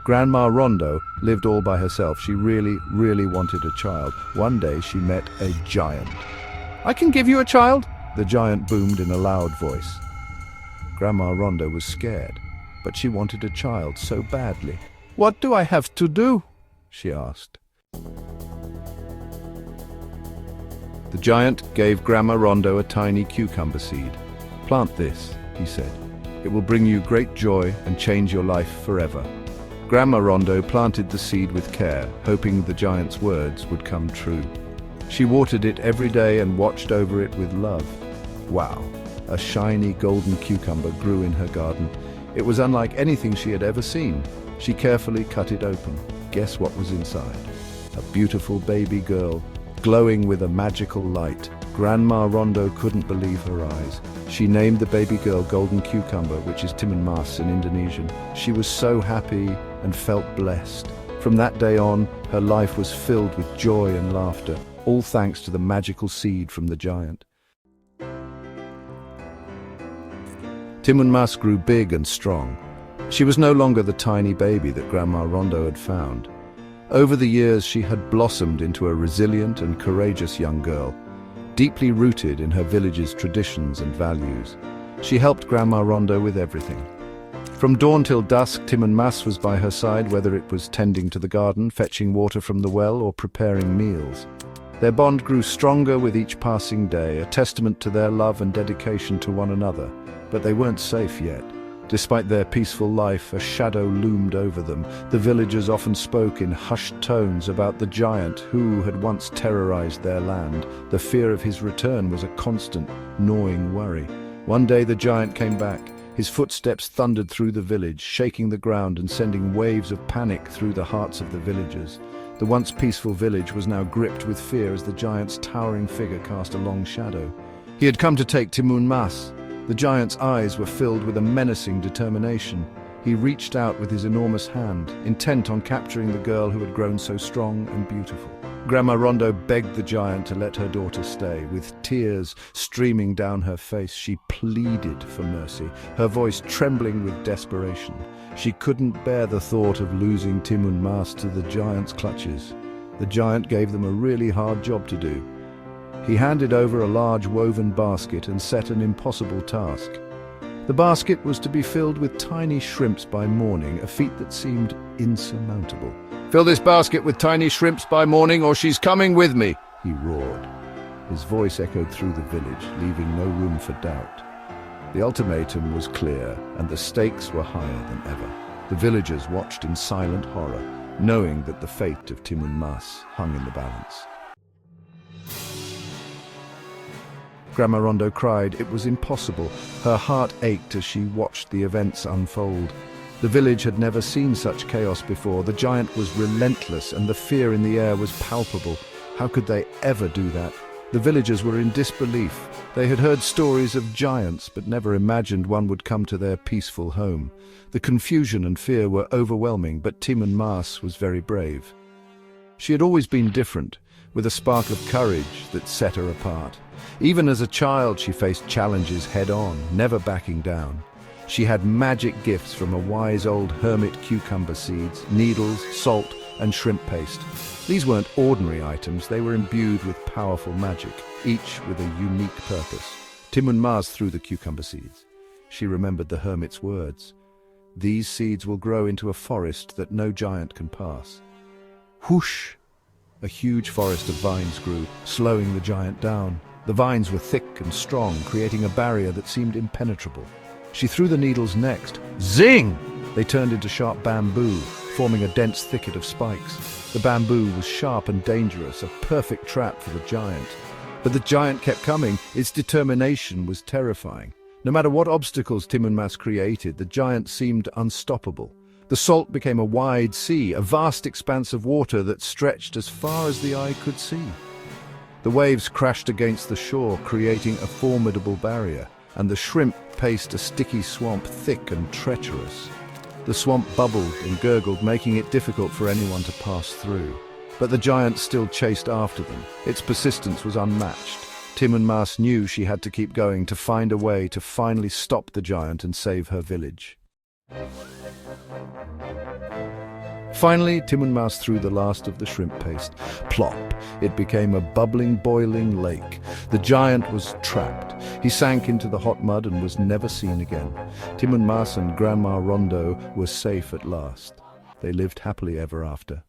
Grandma Rondo lived all by herself. She really wanted a child. One day she met a giant. "I can give you a child," the giant boomed in a loud voice. Grandma Rondo was scared, but she wanted a child so badly. "What do I have to do?" she asked. The giant gave Grandma Rondo a tiny cucumber seed. "Plant this," he said. "It will bring you great joy and change your life forever." Grandma Rondo planted the seed with care, hoping the giant's words would come true. She watered it every day and watched over it with love. Wow, a shiny golden cucumber grew in her garden. It was unlike anything she had ever seen. She carefully cut it open. Guess what was inside? A beautiful baby girl, glowing with a magical light. Grandma Rondo couldn't believe her eyes. She named the baby girl Golden Cucumber, which is Timun Mas in Indonesian. She was so happy and felt blessed. From that day on, her life was filled with joy and laughter, all thanks to the magical seed from the giant. Timun Mas grew big and strong. She was no longer the tiny baby that Grandma Rondo had found. Over the years, she had blossomed into a resilient and courageous young girl, deeply rooted in her village's traditions and values. She helped Grandma Rondo with everything. From dawn till dusk, Timun Mas was by her side, whether it was tending to the garden, fetching water from the well, or preparing meals. Their bond grew stronger with each passing day, a testament to their love and dedication to one another. But they weren't safe yet. Despite their peaceful life, a shadow loomed over them. The villagers often spoke in hushed tones about the giant who had once terrorized their land. The fear of his return was a constant, gnawing worry. One day the giant came back. His footsteps thundered through the village, shaking the ground and sending waves of panic through the hearts of the villagers. The once peaceful village was now gripped with fear as the giant's towering figure cast a long shadow. He had come to take Timun Mas. The giant's eyes were filled with a menacing determination. He reached out with his enormous hand, intent on capturing the girl who had grown so strong and beautiful. Grandma Rondo begged the giant to let her daughter stay. With tears streaming down her face, she pleaded for mercy, her voice trembling with desperation. She couldn't bear the thought of losing Timun Mas to the giant's clutches. The giant gave them a really hard job to do. He handed over a large woven basket and set an impossible task. The basket was to be filled with tiny shrimps by morning, a feat that seemed insurmountable. "Fill this basket with tiny shrimps by morning, or she's coming with me," he roared. His voice echoed through the village, leaving no room for doubt. The ultimatum was clear, and the stakes were higher than ever. The villagers watched in silent horror, knowing that the fate of Timun Mas hung in the balance. Grandma Rondo cried. It was impossible. Her heart ached as she watched the events unfold. The village had never seen such chaos before. The giant was relentless, and the fear in the air was palpable. How could they ever do that? The villagers were in disbelief. They had heard stories of giants, but never imagined one would come to their peaceful home. The confusion and fear were overwhelming, but Timun Mas was very brave. She had always been different, with a spark of courage that set her apart. Even as a child, she faced challenges head-on, never backing down. She had magic gifts from a wise old hermit: cucumber seeds, needles, salt, and shrimp paste. These weren't ordinary items, they were imbued with powerful magic, each with a unique purpose. Timun Mas threw the cucumber seeds. She remembered the hermit's words. "These seeds will grow into a forest that no giant can pass." Whoosh! A huge forest of vines grew, slowing the giant down. The vines were thick and strong, creating a barrier that seemed impenetrable. She threw the needles next. Zing! They turned into sharp bamboo, forming a dense thicket of spikes. The bamboo was sharp and dangerous, a perfect trap for the giant. But the giant kept coming. Its determination was terrifying. No matter what obstacles Timun Mas created, the giant seemed unstoppable. The salt became a wide sea, a vast expanse of water that stretched as far as the eye could see. The waves crashed against the shore, creating a formidable barrier, and the shrimp paced a sticky swamp, thick and treacherous. The swamp bubbled and gurgled, making it difficult for anyone to pass through. But the giant still chased after them. Its persistence was unmatched. Timun Mas knew she had to keep going to find a way to finally stop the giant and save her village. Finally, Timun Mas threw the last of the shrimp paste. Plop! It became a bubbling, boiling lake. The giant was trapped. He sank into the hot mud and was never seen again. Timun Mas and Grandma Rondo were safe at last. They lived happily ever after.